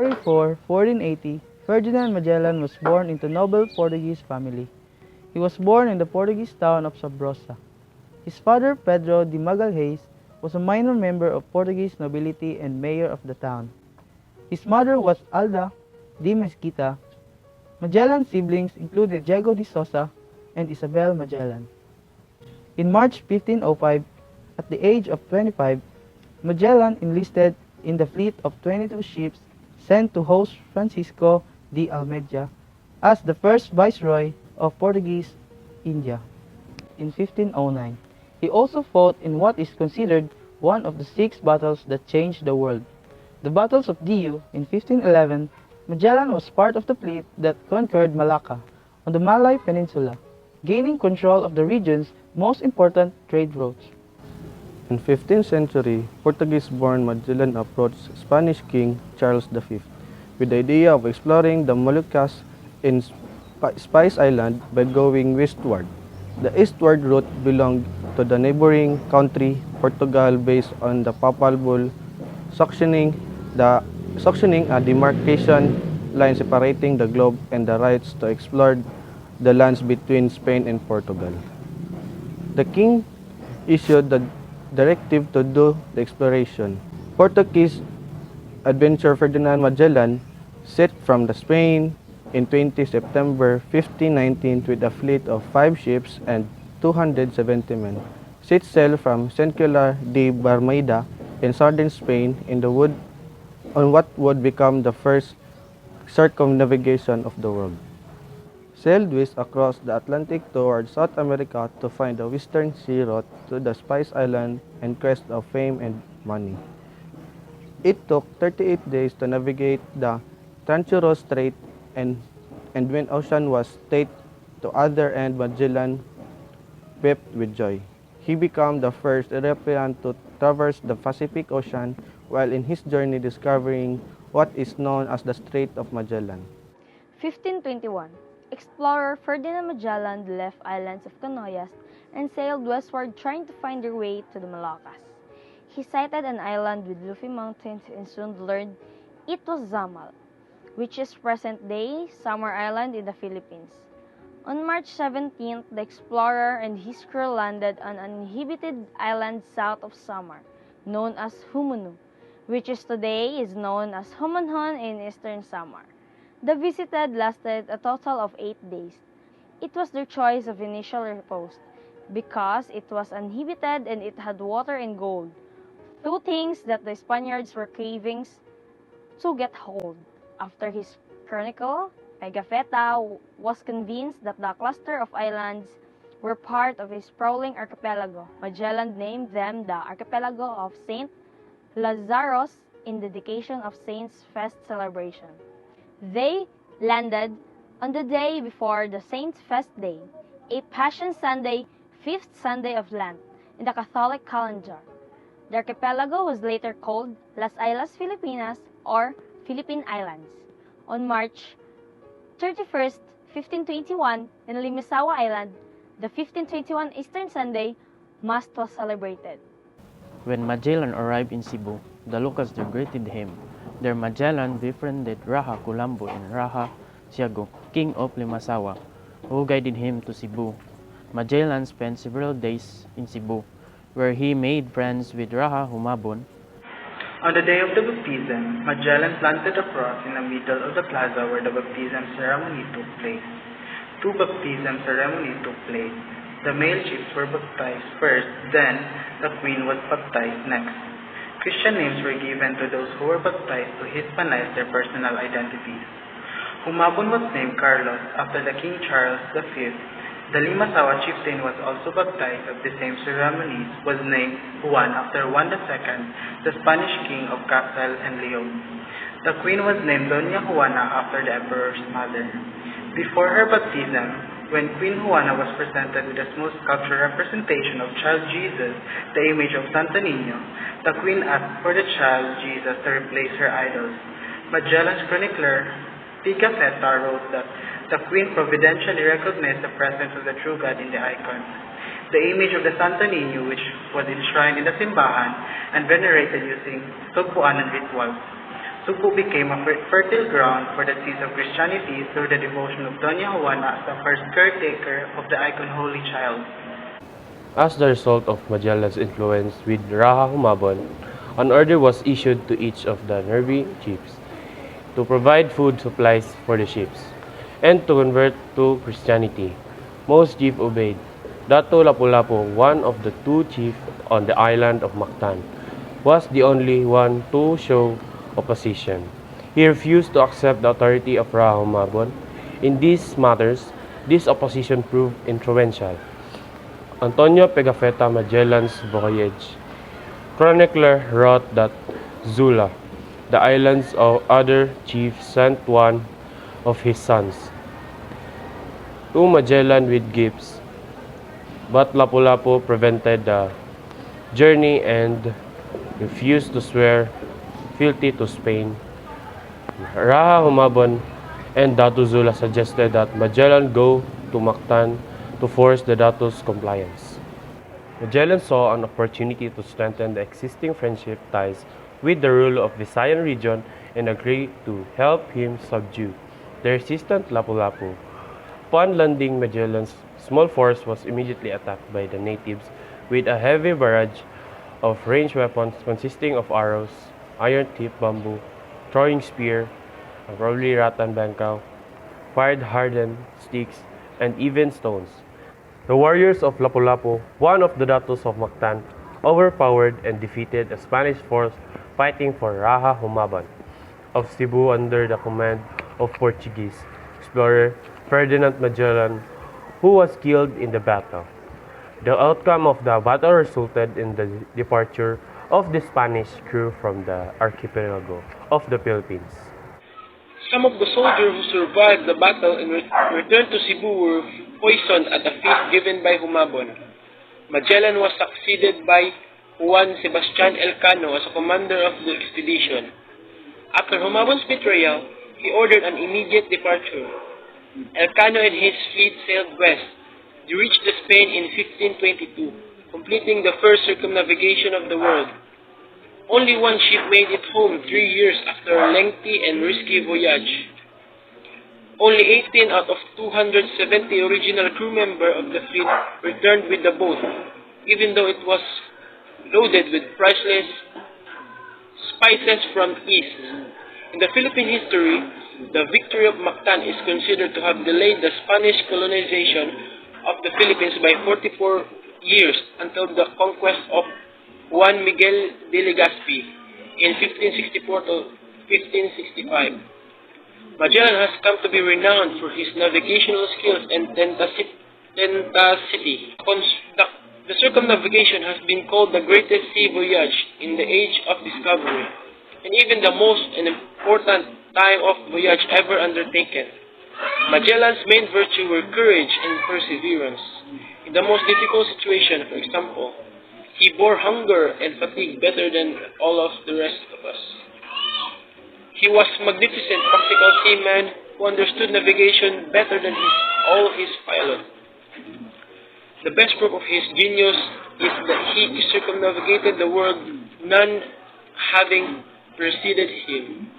February 4, 1480, Ferdinand Magellan was born into noble Portuguese family. He was born in the Portuguese town of Sabrosa. His father, Pedro de Magalhães, was a minor member of Portuguese nobility and mayor of the town. His mother was Alda de Mesquita. Magellan's siblings included Diego de Sousa and Isabel Magellan. In March 1505, at the age of 25, Magellan enlisted in the fleet of 22 ships sent to host Francisco de Almeida as the first viceroy of Portuguese India in 1509. He also fought in what is considered one of the 6 battles that changed the world. The battles of Diu in 1511, Magellan was part of the fleet that conquered Malacca on the Malay Peninsula, gaining control of the region's most important trade routes. In 15th century, Portuguese-born Magellan approached Spanish King Charles V with the idea of exploring the Moluccas in Spice Island by going westward. The eastward route belonged to the neighboring country, Portugal, based on the Papal Bull sanctioning a demarcation line separating the globe and the rights to explore the lands between Spain and Portugal. The king issued the directive to do the exploration. Portuguese adventurer Ferdinand Magellan set from Spain in 20 September 1519 with a fleet of 5 ships and 270 men. Set sail from Sencular de Barmaida in southern Spain on what would become the first circumnavigation of the world. Sailed west across the Atlantic toward South America to find the western sea route to the Spice Island and quest of fame and money. It took 38 days to navigate the treacherous strait, and when ocean was stayed to other end, Magellan wept with joy. He became the first European to traverse the Pacific Ocean while in his journey discovering what is known as the Strait of Magellan. 1521. Explorer Ferdinand Magellan left islands of Canoyas and sailed westward trying to find their way to the Moluccas. He sighted an island with leafy mountains and soon learned it was Zamal, which is present-day Samar Island in the Philippines. On March 17th, the explorer and his crew landed on an uninhabited island south of Samar, known as Humunu, which today is known as Homonhon in eastern Samar. The visit lasted a total of 8 days. It was their choice of initial repose, because it was uninhabited and it had water and gold, 2 things that the Spaniards were craving to get hold. After his chronicle, Pigafetta was convinced that the cluster of islands were part of a sprawling archipelago. Magellan named them the Archipelago of Saint Lazarus in dedication of Saint's Fest celebration. They landed on the day before the Saint's Fest Day, a Passion Sunday, 5th Sunday of Lent in the Catholic calendar. The archipelago was later called Las Islas Filipinas or Philippine Islands. On March 31st, 1521, in Limasawa Island, the 1521 Eastern Sunday, Mass was celebrated. When Magellan arrived in Cebu, the locals there greeted him. There Magellan befriended Raja Colombo and Raja Siago, king of Limasawa, who guided him to Cebu. Magellan spent several days in Cebu, where he made friends with Raja Humabon. On the day of the baptism, Magellan planted a cross in the middle of the plaza where the baptism ceremony took place. 2 baptism ceremonies took place. The male chiefs were baptized first, then the queen was baptized next. Christian names were given to those who were baptized to Hispanize their personal identities. Humabon was named Carlos after the King Charles V. The Limasawa chieftain was also baptized at the same ceremonies, was named Juan after Juan II, the Spanish king of Castile and Leon. The queen was named Doña Juana after the emperor's mother. Before her baptism, when Queen Juana was presented with a small sculpture representation of Child Jesus, the image of Santo Niño, the queen asked for the child Jesus to replace her idols. Magellan's chronicler, Pigafetta, wrote that the queen providentially recognized the presence of the true God in the icon. The image of the Santo Niño, which was enshrined in the simbahan and venerated using tugpuan and rituals. Cebu became a fertile ground for the seeds of Christianity through the devotion of Doña Juana as the first caretaker of the icon Holy Child. As the result of Magellan's influence with Raha Humabon, an order was issued to each of the nervy chiefs to provide food supplies for the ships and to convert to Christianity. Most chiefs obeyed. Dato Lapu-Lapu, one of the two chiefs on the island of Mactan, was the only one to show opposition. He refused to accept the authority of Raha Humabon. In these matters, this opposition proved influential. Antonio Pigafetta Magellan's Voyage chronicler wrote that Zula, the island's other chief, sent one of his sons to Magellan with gifts, but Lapu-Lapu prevented the journey and refused to swear fealty to Spain. Raha Humabon and Datu Zula suggested that Magellan go to Mactan to force the Datu's compliance. Magellan saw an opportunity to strengthen the existing friendship ties with the ruler of Visayan region and agreed to help him subdue the resistant Lapu-Lapu. Upon landing, Magellan's small force was immediately attacked by the natives with a heavy barrage of ranged weapons consisting of arrows, iron-tipped bamboo, throwing spear, and probably rattan bangkaw, fired hardened sticks, and even stones. The warriors of Lapu-Lapu, one of the datos of Mactan, overpowered and defeated a Spanish force fighting for Raha Humabon of Cebu under the command of Portuguese explorer Ferdinand Magellan, who was killed in the battle. The outcome of the battle resulted in the departure of the Spanish crew from the archipelago of the Philippines. Some of the soldiers who survived the battle and returned to Cebu were poisoned at a feast given by Humabon. Magellan was succeeded by Juan Sebastian Elcano as a commander of the expedition. After Humabon's betrayal, he ordered an immediate departure. Elcano and his fleet sailed west. They reached Spain in 1522, completing the first circumnavigation of the world. Only one ship made it home 3 years after a lengthy and risky voyage. Only 18 out of 270 original crew members of the fleet returned with the boat, even though it was loaded with priceless spices from east. In the Philippine history, the victory of Mactan is considered to have delayed the Spanish colonization of the Philippines by 44 years until the conquest of Juan Miguel de Legazpi in 1564 to 1565. Magellan has come to be renowned for his navigational skills and tenacity. The circumnavigation has been called the greatest sea voyage in the age of discovery, and even the most important time of voyage ever undertaken. Magellan's main virtue were courage and perseverance. In the most difficult situation, for example, he bore hunger and fatigue better than all of the rest of us. He was a magnificent practical seaman who understood navigation better than all his pilots. The best proof of his genius is that he circumnavigated the world, none having preceded him.